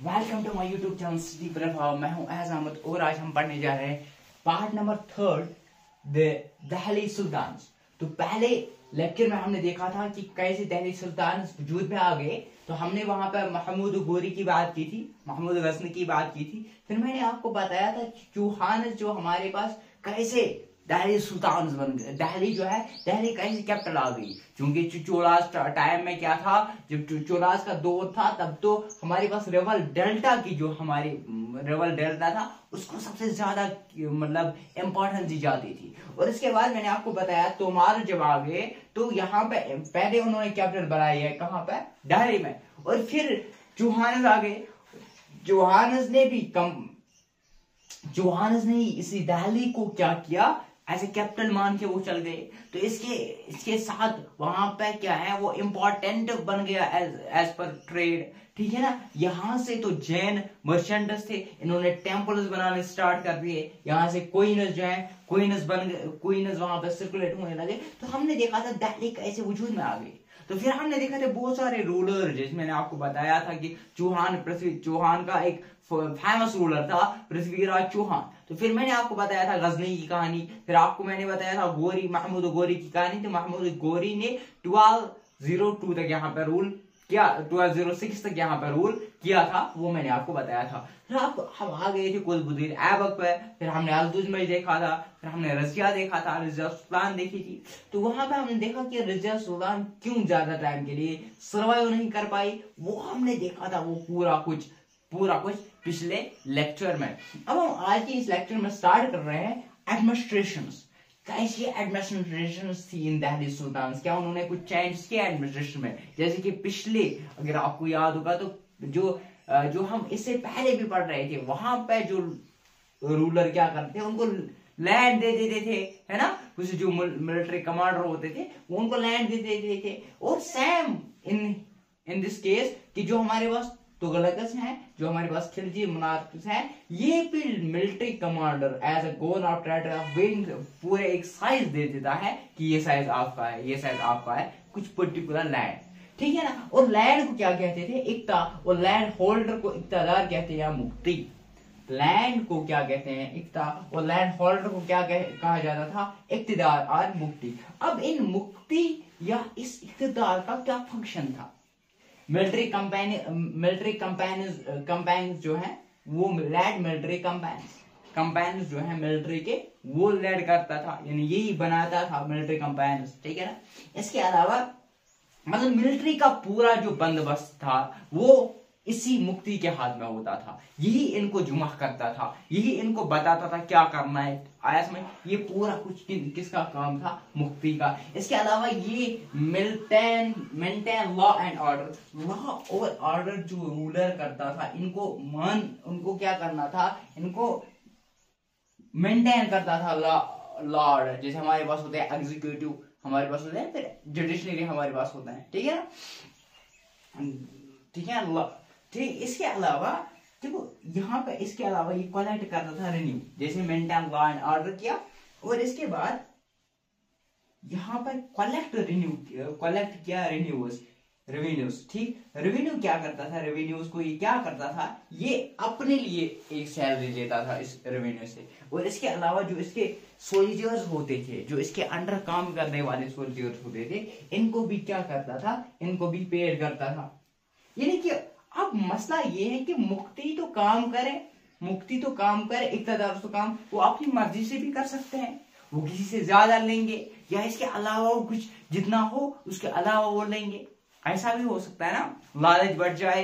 Welcome to my YouTube channel city प्रभाव। मैं हूं एज अहमद और आज हम पढ़ने जा रहे हैं पार्ट नंबर 3 दिल्ली सुल्तान। तो पहले लेक्चर में हमने देखा था कि कैसे दिल्ली सुल्तान वजूद में आ गए। तो हमने वहां पर महमूद गोरी की बात की थी, महमूद गजनी की बात की थी। फिर मैंने आपको बताया था कि चौहान जो हमारे पास कैसे दिल्ली सुल्तान बन गए। दिल्ली जो है, दिल्ली कैसे कैपिटल आ गई, क्योंकि चोलास टाइम में क्या था, जब चोलास का दौर था तब तो हमारे पास रिवर डेल्टा की जो हमारी रिवर डेल्टा था उसको सबसे ज्यादा मतलब इम्पोर्टेंस दी जाती थी। और इसके बाद मैंने आपको बताया तोमार जब आ गए तो यहाँ पे पहले उन्होंने कैपिटल बनाई है, कहाँ पे, दिल्ली में। और फिर चौहान आ गए। चौहानस ने इसी दिल्ली को क्या किया, ऐसे कैपिटल मान के वो चल गए। तो इसके साथ वहां पे क्या है, वो इम्पोर्टेंट बन गया एज पर ट्रेड, ठीक है ना। यहाँ से तो जैन मर्चेंट्स थे, इन्होंने टेम्पल्स बनाने स्टार्ट कर दिए। यहाँ से कोइनस जो है, कोइनस बन गए, कोइनस वहां पे सर्कुलेट होने लगे। तो हमने देखा था दिल्ली कैसे वजूद में आ गई। तो फिर हमने देखा था बहुत सारे रूलर, जिसमें मैंने आपको बताया था कि चौहान का एक फेमस रूलर था पृथ्वीराज चौहान। तो फिर मैंने आपको बताया था गजनी की कहानी। फिर आपको मैंने बताया था महमूद गोरी की कहानी। तो महमूद गोरी ने 1202 तक यहाँ पे रूल किया, 1206 तक यहाँ पे रूल किया था, वो मैंने आपको बताया था। फिर हम आ गए थे कुतुबुद्दीन ऐबक पे। फिर हमने अल्तुतमिश देखा था, फिर हमने रजिया देखा था, रजिया सुल्तान देखी थी। तो वहां पे हमने देखा कि रजिया सुल्तान क्यों ज्यादा टाइम के लिए सर्वाइव नहीं कर पाई, वो हमने देखा था, वो पूरा कुछ पिछले लेक्चर में। अब हम आज के इस लेक्चर में स्टार्ट कर रहे हैं एडमिनिस्ट्रेशन। कैसी एडमिनिस्ट्रेशन थी इन दिल्ली सुल्तान, क्या उन्होंने कुछ चेंज किया एडमिनिस्ट्रेशन में। जैसे कि पिछले, अगर आपको याद होगा तो जो हम इससे पहले भी पढ़ रहे थे, वहां पे जो रूलर क्या करते थे, उनको लैंड दे देते थे, है ना। कुछ जो मिलिट्री कमांडर होते थे वो उनको लैंड दे देते थे। और सेम इन दिस केस कि जो हमारे पास तुगलकस हैं, जो हमारे पास खिलजी मोनार्क्स हैं, ये भी military commander as a goal of traitor of wing पूरे एक साइज दे देता है कि ये साइज आपका है, ये साइज आपका है, कुछ पर्टिकुलर लैंड, ठीक है ना। और लैंड को क्या कहते थे, इक्ता। और लैंड होल्डर को इक्तादार कहते हैं या मुक्ति। लैंड को क्या कहते हैं, इक्ता। और लैंड होल्डर को क्या कहा जाता था, इक्तदार और मुक्ति। अब इन मुक्ति या इस इक्तदार का क्या फंक्शन था। मिलिट्री कंपेनियंस जो है वो लैड मिलिट्री कंपेनियंस जो है मिलिट्री के, वो लैड करता था, यानी यही बनाता था मिलिट्री कंपेनियंस, ठीक है ना। इसके अलावा मतलब मिलिट्री का पूरा जो बंदोबस्त था वो इसी मुक्ति के हाथ में होता था। यही इनको जुमा करता था, यही इनको बताता था क्या करना है। आया समझ, ये पूरा कुछ किसका काम था, मुक्ति का। इसके अलावा ये maintain law and order, law और ऑर्डर जो रूलर करता था, उनको क्या करना था, इनको मेंटेन करता था लॉ ऑर्डर। जैसे हमारे पास होते हैं एग्जीक्यूटिव, हमारे पास होते हैं, फिर जुडिशरी हमारे पास होता है, ठीक है ना, ठीक है। ठीक, इसके अलावा देखो यहाँ पे, इसके अलावा ये कलेक्ट करता था रेन्यू, जैसे मेंटेन लॉ एंड ऑर्डर किया। और इसके बाद यहाँ पर कलेक्ट किया रेवेन्यूज, ठीक। रेवेन्यू क्या करता था, रेवेन्यूज को ये क्या करता था, ये अपने लिए एक सैलरी देता था इस रेवेन्यू से। और इसके अलावा जो इसके सोल्जर्स होते थे, जो इसके अंडर काम करने वाले सोल्जर्स होते थे, इनको भी क्या करता था, इनको भी पेड करता था। यानी कि अब मसला ये है कि मुक्ति तो काम करे, इक्तदार तो काम वो अपनी मर्जी से भी कर सकते हैं, वो किसी से ज्यादा लेंगे या इसके अलावा वो कुछ जितना हो उसके अलावा वो लेंगे, ऐसा भी हो सकता है ना, लालच बढ़ जाए।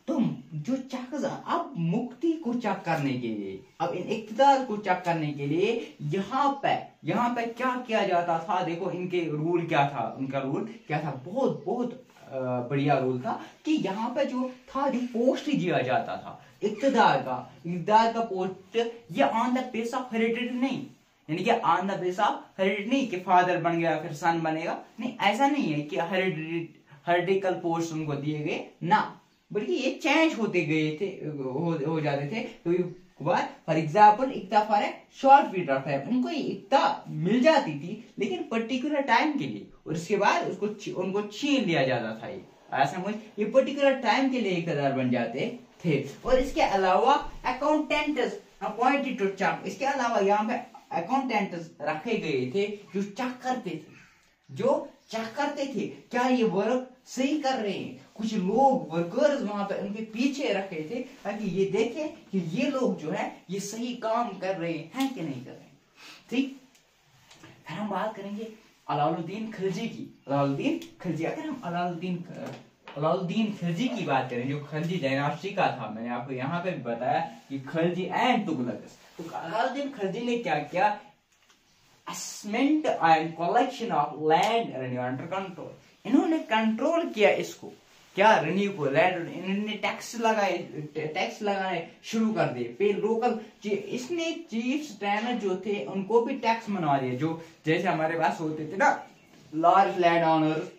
तो जो चेक, अब मुक्ति को चेक करने के लिए, अब इन इक्तदार को चेक करने के लिए यहाँ पे क्या किया जाता था। देखो इनके रूल क्या था, उनका रूल क्या था, बहुत बढ़िया रूल था कि यहाँ पे जो था, जो पोस्ट दिया जाता था इक्तदार का पोस्ट, ये on the base of heredity नहीं, यानी कि on the base of heredity नहीं कि फादर बन गया फिर सन बनेगा, नहीं, ऐसा नहीं है कि हेरिडिकल पोस्ट उनको दिए गए ना, बल्कि ये चेंज होते गए थे, हो जाते थे। तो फॉर एग्जाम्पल इक्ता for a short period of time, उनको इक्ता मिल जाती थी लेकिन पर्टिकुलर टाइम के लिए, और उसके बाद उनको छीन लिया जाता था ये, समझ, ये पर्टिकुलर टाइम के लिए इकतदार बन जाते थे। और इसके अलावा अकाउंटेंट्स अपॉइंटेड टू चेक, इसके अलावा यहाँ पे अकाउंटेंट्स रखे गए थे जो चेक करते थे, जो चेक करते थे क्या ये वर्क सही कर रहे हैं। कुछ लोग वर्कर्स वहां पे उनके पीछे रखे थे ताकि ये देखें कि ये लोग जो है ये सही काम कर रहे हैं कि नहीं कर रहे हैं। ठीक, फिर हम बात करेंगे अलाउद्दीन खिलजी की। अलाउद्दीन खिलजी, अगर हम अलाउद्दीन खिलजी की बात करें जो खिलजी डायनास्टी का था, मैंने आपको यहाँ पे भी बताया कि खिलजी एंड तुगलक। तो अलाउद्दीन खिलजी ने क्या किया, assessment and collection of land revenue under control, इन्होंने कंट्रोल किया इसको, क्या रेवेन्यू को, लैंड, इन्होंने टैक्स लगाने शुरू कर दिए पे लोकल। इसने चीफ ट्रेनर जो थे उनको भी टैक्स मनवा दिया, जो जैसे हमारे पास होते थे ना लार्ज लैंड ऑनर्स,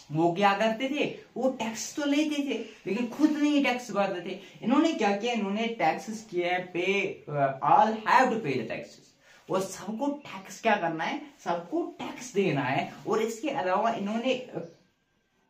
वो क्या करते थे, वो टैक्स तो लेते थे लेकिन खुद नहीं टैक्स भरते थे। इन्होंने क्या किया, इन्होंने टैक्सेस किए, पे ऑल हैव टू पे द टैक्सेस, और सबको टैक्स क्या करना है, सबको टैक्स देना है। और इसके अलावा इन्होंने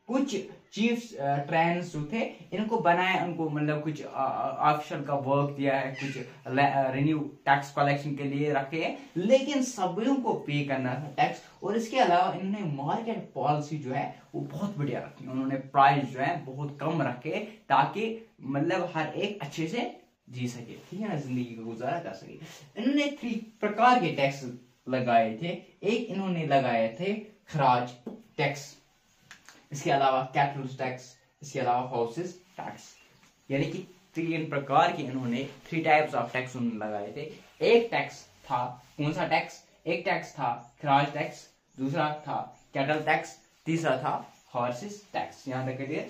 कुछ चीफ ट्रेनर्स जो थे इनको बनाया, उनको मतलब कुछ ऑफिशियल का वर्क दिया है, कुछ रेवेन्यू टैक्स कलेक्शन के लिए रखे हैं, लेकिन सभी को पे करना था टैक्स। और इसके अलावा इन्होंने मार्केट पॉलिसी जो है वो बहुत बढ़िया रखी, उन्होंने प्राइस जो है बहुत कम रखे ताकि मतलब हर एक अच्छे से जी सके, ठीक है ना, जिंदगी का गुजारा कर सके। इन्होंने 3 प्रकार के टैक्स लगाए थे। एक इन्होंने लगाए थे खराज टैक्स, इसके अलावा कैपिटल टैक्स, इसके अलावा हाउसेस टैक्स, यानी कि 3 प्रकार के इन्होंने 3 टाइप्स ऑफ टैक्स उन्होंने लगाए थे। एक टैक्स था, कौन सा टैक्स, एक टैक्स था खराज टैक्स, दूसरा था कैटल टैक्स, तीसरा था हॉर्सेस टैक्स। यहां तक के लिए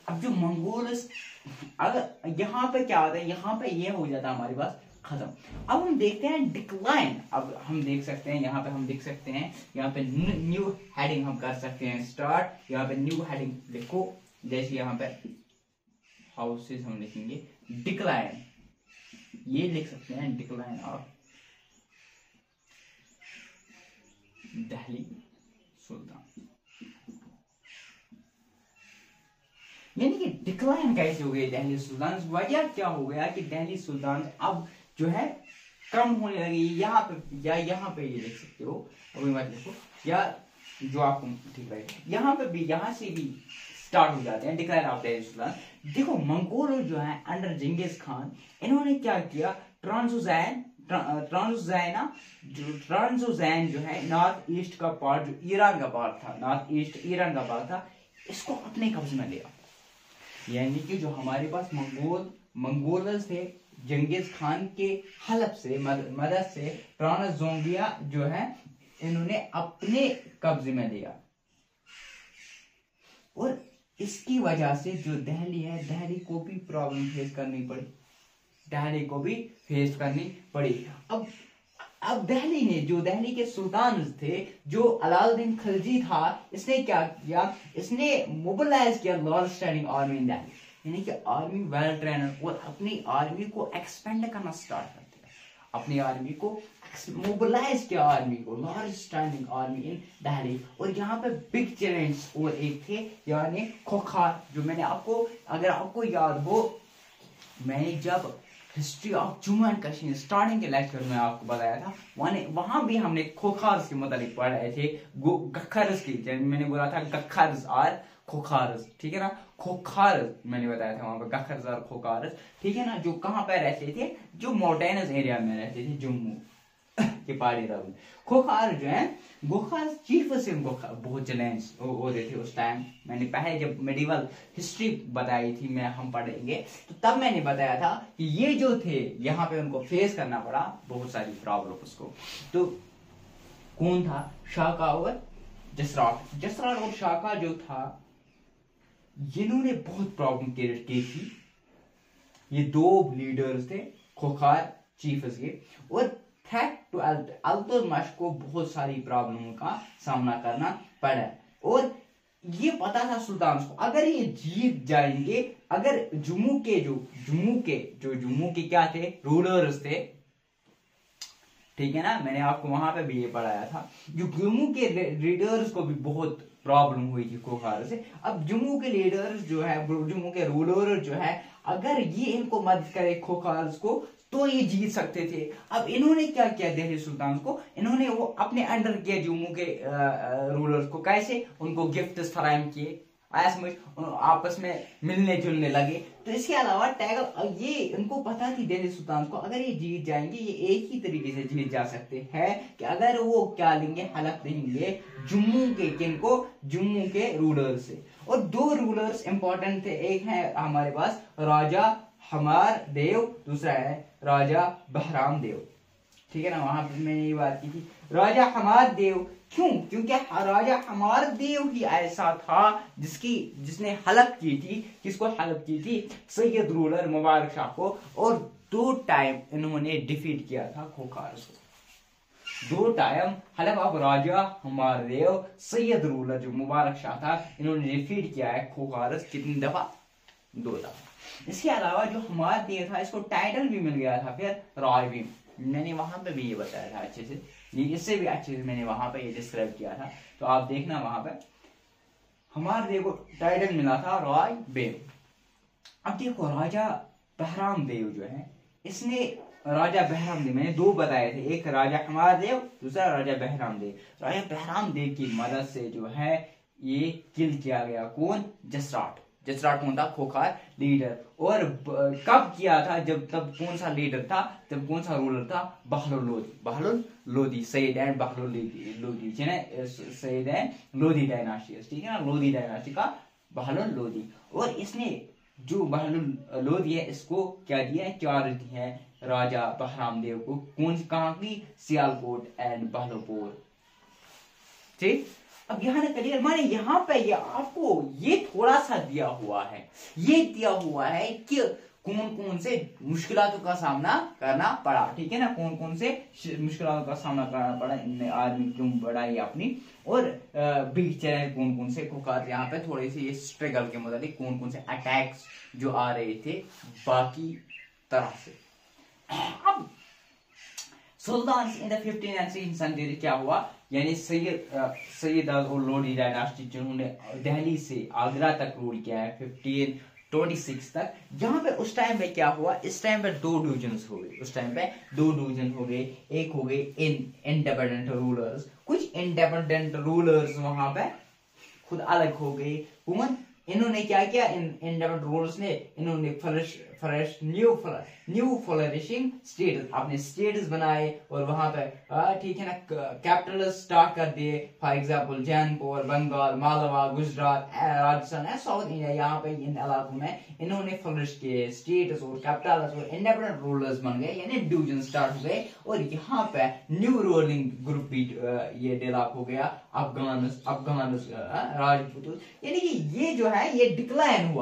अब जो मंगोल्स, अगर यहाँ पे क्या होता है, यहाँ पे ये हो जाता है हमारे पास खत्म। अब हम देखते हैं डिक्लाइन। अब हम देख सकते हैं यहाँ पे, हम देख सकते हैं यहाँ पे न्यू हेडिंग हम कर सकते हैं स्टार्ट, यहाँ पे न्यू हेडिंग लिखो, जैसे यहाँ पे हाउसेस हम लिखेंगे डिक्लाइन, ये लिख सकते हैं डिक्लाइन ऑफ दिल्ली सुल्तान, यानी कि डिक्लाइन कैसे हो गई दिल्ली सुल्तान। वजह क्या हो गया कि दिल्ली सुल्तान अब जो है कम होने लगी। यहाँ पे या यहाँ पे ये लिख सकते हो, अभी मत लिखो, या जो आपको ठीक लगे, यहाँ पे भी, यहाँ से भी स्टार्ट हो जाते हैं डिक्लाइन ऑफ दिल्ली सुल्तान। देखो मंगोल जो है अंडर जिंगिस खान, इन्होंने क्या किया, ट्रांसोजैन जो है नॉर्थ ईस्ट का पार्ट, जो ईरान का पार्ट था, नॉर्थ ईस्ट ईरान का पार्ट था, इसको अपने कब्जे में लिया। यानी कि जो हमारे पास मंगोल्स थे जिंगिस खान के हलफ से मदद से ट्रांसजोंगिया जो है इन्होंने अपने कब्जे में लिया। और इसकी वजह से जो दिल्ली है, दिल्ली को भी प्रॉब्लम फेस करनी पड़ी, दिल्ली को भी फेस करनी पड़ी। अब दिल्ली ने, जो दिल्ली के सुल्तान थे, जो अलाउद्दीन खिलजी था, इसने क्या किया, इसने मोबिलाइज किया लार्ज स्टैंडिंग आर्मी इन दिल्ली, यानी कि आर्मी वेल ट्रेनर, और अपनी आर्मी को एक्सपेंड करना स्टार्ट कर दिया, अपनी आर्मी को मोबिलाइज किया, आर्मी को, लार्ज स्टैंडिंग आर्मी इन दिल्ली। और यहाँ पे बिग चैलेंज और एक थे, यानी खोखार, जो मैंने आपको, अगर आपको याद हो, मैंने जब history of Jammu and Kashmir starting के लेक्चर में आपको बताया था, वहां भी हमने खोखार्स के मुतालिक पढ़ाए थे, गखर्स की, मैंने बोला था गखर्स और खोखार्स, ठीक है ना, खोखार्स मैंने बताया था वहां पर, गखर्स और खोखार्स, ठीक है ना, जो कहां पर रहते थे, जो माउंटेनस एरिया में रहते थे, जम्मू के पहाड़ी इलाके। खोखार जो है, गोखार चीफ से उनको बहुत चैलेंज होते थे उस टाइम। मैंने पहले जब मेडिवल हिस्ट्री बताई थी, हम पढ़ेंगे, तो तब मैंने बताया था कि ये जो थे यहाँ पे उनको फेस करना पड़ा बहुत सारी प्रॉब्लम्स को। तो कौन था, शाका और जसराट और शाका जो था, जिन्होंने बहुत प्रॉब्लम क्रिएट की थी। ये 2 लीडर्स थे, खोखार चीफ्स के, और थ्रेट टू अल्तुतमिश को बहुत सारी प्रॉब्लमों का सामना करना पड़ा। और ये पता था सुल्तान को, अगर ये जीत जाएंगे, अगर जम्मू के क्या थे, रूलर्स थे, ठीक है ना, मैंने आपको वहां पे भी ये पढ़ाया था, जो जम्मू के लीडर्स को भी बहुत प्रॉब्लम हुई थी खोखार से। अब जम्मू के लीडर्स जो है, जम्मू के रूलर जो है, अगर ये इनको मदद करे खोखार को तो ये जीत सकते थे। अब इन्होंने क्या किया दिल्ली सुल्तान को, इन्होंने वो अपने अंडर किया जम्मू के रूलर्स को। कैसे? उनको गिफ्ट्स फराहम किए, समझ, आपस में मिलने जुलने लगे। तो इसके अलावा टैगल, ये इनको पता थी दिल्ली सुल्तान को, अगर ये जीत जाएंगे ये एक ही तरीके से जीत जा सकते हैं कि अगर वो क्या लेंगे, हलफ देंगे जम्मू के किनको, जम्मू के रूलर से। और दो रूलर्स इंपॉर्टेंट थे, एक है हमारे पास राजा हमार देव, दूसरा है राजा बहराम देव। ठीक है ना, वहां पर मैंने ये बात की थी। राजा हमार देव क्यों? क्योंकि राजा हमार देव ही ऐसा था जिसने हलफ की थी, किसको हलफ की थी? सैयद रूलर मुबारक शाह को। और 2 टाइम इन्होंने डिफीट किया था खोखार को, 2 टाइम हलफ। अब राजा हमार देव सैयद रूलर जो मुबारक शाह था, इन्होंने डिफीट किया है खोखार कितनी दफा? 2 दफा। इसके अलावा जो हमार देव था, इसको टाइटल भी मिल गया था फिर राजवी। मैंने वहां पे भी ये बताया था अच्छे से, ये इससे भी अच्छे से मैंने वहां पे ये डिस्क्राइब किया था, तो आप देखना वहां पे हमारे देव को टाइटल मिला था रॉय बेव। अब देखो राजा बहराम देव जो है, इसने राजा बहराम देव, मैंने 2 बताए थे, एक राजा हमार देव, दूसरा राजा बहराम देव। राजा बहराम देव की मदद से जो है ये किल किया गया। कौन? जसराट। जसराट कौन था? खोखार लीडर। और कब किया था? जब तब कौन सा लीडर था, तब कौन सा रूलर था? Bahlol Lodhi. Bahlol Lodhi, Sayyid and Bahlol Lodhi, Sayyid and Lodhi dynasty, ठीक है ना, लोधी डायनास्टी का बहलोल लोधी। और इसने जो बहलोल लोधी है, इसको क्या दिया है? चार्ज दिया है राजा बहराम देव को। कौन कहां की? सियालकोट एंड बहलोपुर। ठीक, अब यहाँ ना क्लियर, माने यहाँ पे ये आपको ये थोड़ा सा दिया हुआ है, ये दिया हुआ है कि कौन कौन से मुश्किलों का सामना करना पड़ा। ठीक है ना, कौन कौन से मुश्किलों का सामना करना पड़ा इन आर्मी क्यों बढ़ाई अपनी, और बिग चैलेंज कौन कौन से खोखार यहाँ पे थोड़े से ये स्ट्रगल के मुताबिक कौन कौन से अटैक्स जो आ रहे थे बाकी तरह से। अब सुल्तान in the 15th and 16th century क्या हुआ, यानी सैयद और लोधी डायनास्टी जिन्होंने दिल्ली से आगरा तक रूल किया है 1526 तक। यहाँ पे उस टाइम पे क्या हुआ, इस टाइम पे 2 डिविजन्स हो गए, उस टाइम पे 2 डिवीजन हो गए। एक हो गए इंडिपेंडेंट रूलर्स, कुछ इंडिपेंडेंट रूलर्स वहां पे खुद अलग हो गए। कौन? इन्होंने क्या किया, इंडिपेंडेंट रूलर्स ने इन्होंने न्यू फ्लरिशिंग स्टेट्स, अपने स्टेट्स बनाए और वहां पे ठीक है ना कैपिटल स्टार्ट कर दिए। For example Jaunpur, Bengal, Malwa, Gujarat, Rajasthan, south India, यहाँ पे इन इलाकों में इन्होंने फ्लरिश किए स्टेट्स और कैपिटल्स, और इंडिपेंडेंट रूलर्स बन गए, यानी डिवीजन स्टार्ट हो गए। और यहाँ पे न्यू रूलिंग ग्रुप भी ये डेवलप हो गया, अफगान राजपूत, यानी कि ये जो है ये डिक्लाइन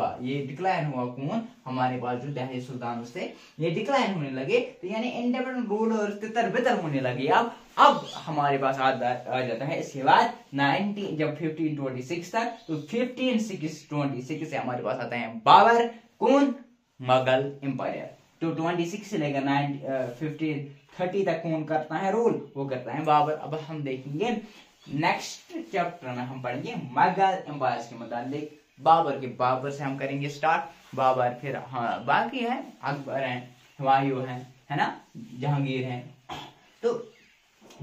हुआ कौन? हमारे पास जो दिल्ली सुल्तान थे, ये डिक्लाइन होने लगे। तो यानी इंडिपेंडेंट रूलर तितर बितर होने लगे। अब हमारे पास आ जाता है इसके बाद 19 जब 1526 तक, तो 1526 से हमारे पास आता है बाबर। कौन? मुगल एम्पायर। तो 26 से लेकर 1530 तक कौन करता है रूल? वो करता है बाबर। अब हम देखेंगे नेक्स्ट चैप्टर में हम पढ़ेंगे मुगल एम्पायर के मुताबिक बाबर से हम करेंगे स्टार्ट। बाबर, फिर हाँ बाकी है अकबर है, हुमायूं है ना, जहांगीर है। तो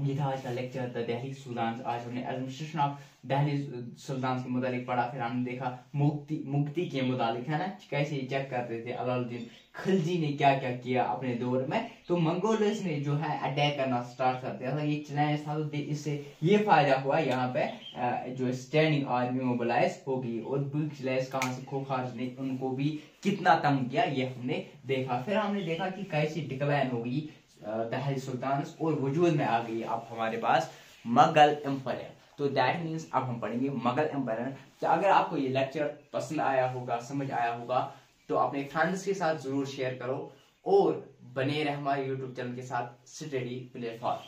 ये था आज का लेक्चर द दिल्ली सुल्तान। आज हमने एडमिनिस्ट्रेशन ऑफ दिल्ली सुल्तान के मुताबिक पढ़ा, फिर हमने देखा मुक्ति के मुताबिक, है ना, कैसे चेक करते थे अलाउद्दीन खिलजी ने क्या क्या किया अपने दौर में। तो मंगोल्स ने जो है अटैक करना स्टार्ट कर दिया था, ये चैलेंज था। तो इससे ये फायदा हुआ यहाँ पे जो स्टैंडिंग आर्मी मोबिलाइज होगी, और बिग चैलेंज कहाँ से खोखार ने उनको भी कितना तंग किया ये हमने देखा। फिर हमने देखा कि कैसी डिक्लाइन होगी दिल्ली सुल्तान और वजूद में आ गई अब हमारे पास मुगल एम्पायर। तो दैट मीन्स अब हम पढ़ेंगे मुगल एम्पायर। तो अगर आपको ये लेक्चर पसंद आया होगा, समझ आया होगा, तो अपने फ्रेंड्स के साथ जरूर शेयर करो और बने रहे हमारे यूट्यूब चैनल के साथ स्टडी प्लेटफॉर्म।